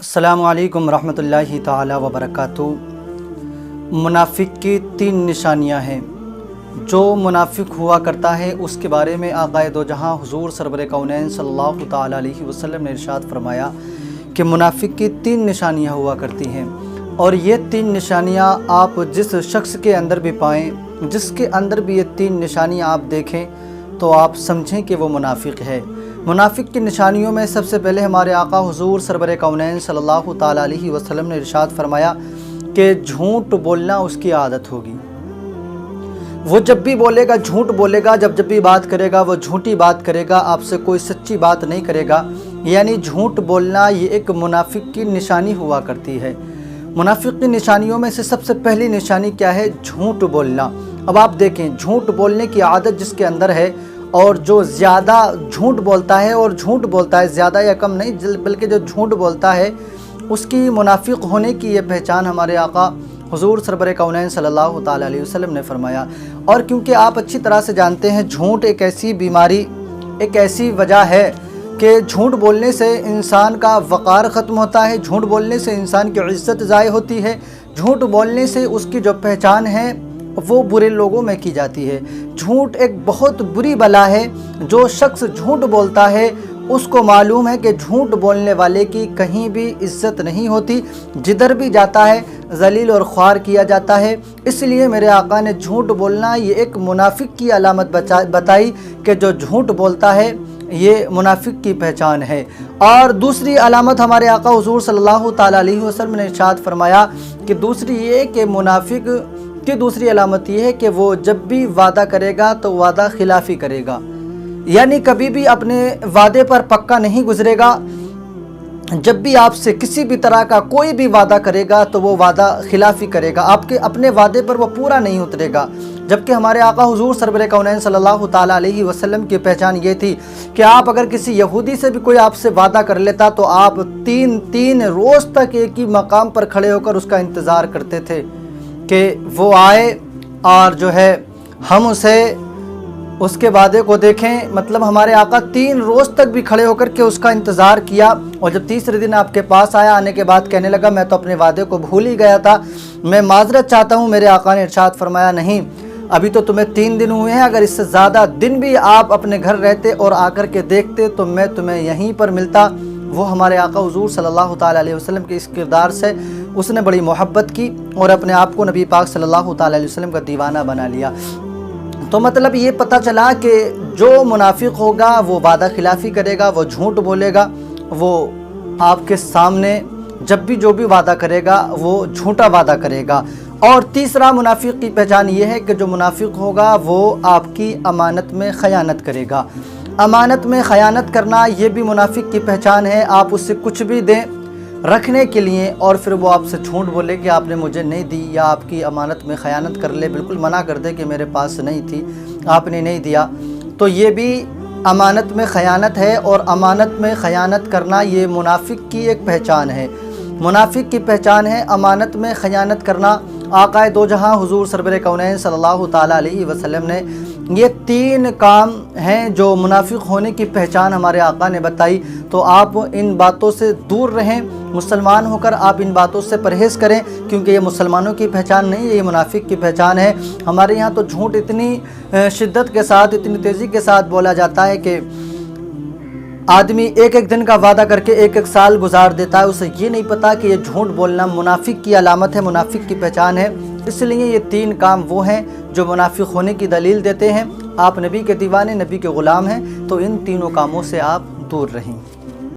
अस्सलामु अलैकुम रहमतुल्लाहि ताला व बरकातहू। मुनाफिक की 3 निशानियां हैं। जो मुनाफिक हुआ करता है उसके बारे में आक़ाए दो जहां हुज़ूर सरवर कौनैन सल्लल्लाहु ताला अलैहि वसल्लम ने इरशाद फरमाया कि मुनाफिक की 3 निशानियां हुआ करती हैं, और ये 3 निशानियां आप जिस शख्स के अंदर भी पाएँ, जिसके अंदर भी ये 3 निशानियां आप देखें तो आप समझें कि वो मुनाफिक है। मुनाफिक की निशानियों में सबसे पहले हमारे आका हुज़ूर सरवर कौनैन सल्लल्लाहु ताला अलैहि वसल्लम ने इरशाद फरमाया कि झूठ बोलना उसकी आदत होगी। वो जब भी बोलेगा झूठ बोलेगा, जब भी बात करेगा वो झूठी बात करेगा, आपसे कोई सच्ची बात नहीं करेगा। यानी झूठ बोलना ये एक मुनाफिक की निशानी हुआ करती है। मुनाफिक की निशानियों में से सबसे पहली निशानी क्या है? झूठ बोलना। अब आप देखें, झूठ बोलने की आदत जिसके अंदर है, और जो ज़्यादा झूठ बोलता है, और झूठ बोलता है ज़्यादा या कम नहीं, बल्कि जो झूठ बोलता है उसकी मुनाफिक होने की ये पहचान हमारे आका हुज़ूर सरवर कौनैन सल्लल्लाहु ताला अलैहि वसल्लम ने फरमाया। और क्योंकि आप अच्छी तरह से जानते हैं झूठ एक ऐसी बीमारी, एक ऐसी वजह है कि झूठ बोलने से इंसान का वक़ार ख़त्म होता है, झूठ बोलने से इंसान की इज़्ज़त ज़ाय होती है, झूठ बोलने से उसकी जो पहचान है वो बुरे लोगों में की जाती है। झूठ एक बहुत बुरी बला है। जो शख्स झूठ बोलता है उसको मालूम है कि झूठ बोलने वाले की कहीं भी इज़्ज़त नहीं होती, जिधर भी जाता है ज़लील और ख्वार किया जाता है। इसलिए मेरे आका ने झूठ बोलना ये एक मुनाफिक की अलामत बताई कि जो झूठ बोलता है ये मुनाफिक की पहचान है। और दूसरी अलामत हमारे आका हुज़ूर सल्लल्लाहु ताला अलैहि वसल्लम ने इरशाद फरमाया कि दूसरी ये कि मुनाफिक की दूसरी अलामत ये है कि वो जब भी वादा करेगा तो वादा खिलाफ़ी करेगा। यानी कभी भी अपने वादे पर पक्का नहीं गुजरेगा। जब भी आपसे किसी भी तरह का कोई भी वादा करेगा तो वो वादा खिलाफ़ी करेगा, आपके अपने वादे पर वो पूरा नहीं उतरेगा। जबकि हमारे आका हुज़ूर सरवर कौनैन सल्लल्लाहु ताला अलैहि वसल्लम की पहचान ये थी कि आप अगर किसी यहूदी से भी कोई आपसे वादा कर लेता तो आप तीन रोज़ तक एक ही मकाम पर खड़े होकर उसका इंतज़ार करते थे कि वो आए और जो है हम उसके वादे को देखें। मतलब हमारे आका 3 रोज़ तक भी खड़े होकर के उसका इंतज़ार किया, और जब तीसरे दिन आपके पास आया, आने के बाद कहने लगा मैं तो अपने वादे को भूल ही गया था, मैं माजरत चाहता हूँ। मेरे आका ने इरशाद फरमाया नहीं, अभी तो तुम्हें 3 दिन हुए हैं, अगर इससे ज़्यादा दिन भी आप अपने घर रहते और आकर के देखते तो मैं तुम्हें यहीं पर मिलता। वो हमारे आका हुज़ूर सल्लल्लाहु ताला अलैहि वसल्लम के इस किरदार से उसने बड़ी मोहब्बत की और अपने आप को नबी पाक सल्लल्लाहु ताला अलैहि वसल्लम का दीवाना बना लिया। तो मतलब ये पता चला कि जो मुनाफिक होगा वो वादा खिलाफ़ी करेगा, वो झूठ बोलेगा, वो आपके सामने जब भी जो भी वादा करेगा वो झूठा वादा करेगा। और तीसरा मुनाफिक की पहचान ये है कि जो मुनाफिक होगा वो आपकी अमानत में ख़यानत करेगा। अमानत में ख़यानत करना ये भी मुनाफिक की पहचान है। आप उससे कुछ भी दें रखने के लिए और फिर वो आपसे झूठ बोले कि आपने मुझे नहीं दी, या आपकी अमानत में ख़यानत कर ले, बिल्कुल मना कर दे कि मेरे पास नहीं थी, आपने नहीं दिया, तो ये भी अमानत में ख़यानत है। और अमानत में ख़यानत करना ये मुनाफिक की एक पहचान है। मुनाफिक की पहचान है अमानत में ख़यानत करना। आक़ाए दो जहां हुज़ूर सरवर कौनैन सल्लल्लाहु ताला अलैहि वसल्लम ने ये 3 काम हैं जो मुनाफिक होने की पहचान हमारे आका ने बताई। तो आप इन बातों से दूर रहें, मुसलमान होकर आप इन बातों से परहेज़ करें, क्योंकि ये मुसलमानों की पहचान नहीं है, ये मुनाफिक की पहचान है। हमारे यहाँ तो झूठ इतनी शिद्दत के साथ, इतनी तेज़ी के साथ बोला जाता है कि आदमी एक दिन का वादा करके एक साल गुजार देता है। उसे ये नहीं पता कि ये झूठ बोलना मुनाफिक की अलामत है, मुनाफिक की पहचान है। इसलिए ये 3 काम वो हैं जो मुनाफिक होने की दलील देते हैं। आप नबी के दीवाने, नबी के ग़ुलाम हैं, तो इन तीनों कामों से आप दूर रहें।